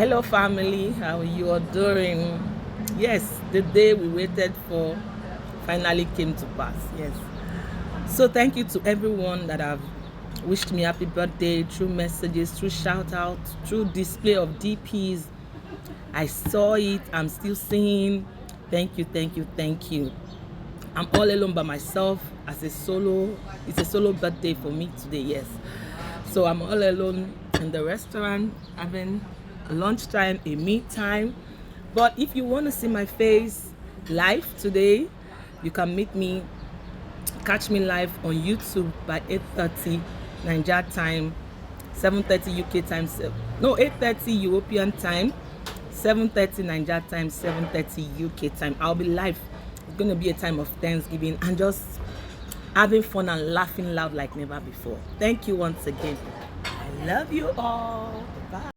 Hello, family. How are you all doing? Yes, the day we waited for finally came to pass. Yes. So, thank you to everyone that have wished me happy birthday through messages, through shout out, through display of DPs. I saw it. I'm still seeing. Thank you, thank you, thank you. I'm all alone by myself as a solo. It's a solo birthday for me today. Yes. So I'm all alone in the restaurant having a lunchtime, a meet time. But if you want to see my face live today, you can catch me live on YouTube by 8:30 Nigeria time, 7:30 UK time, 8:30 European time, 7:30 Nigeria time, 7:30 UK time. I'll be live. It's going to be a time of Thanksgiving and just having fun and laughing loud like never before. Thank you once again. I love you all. Bye.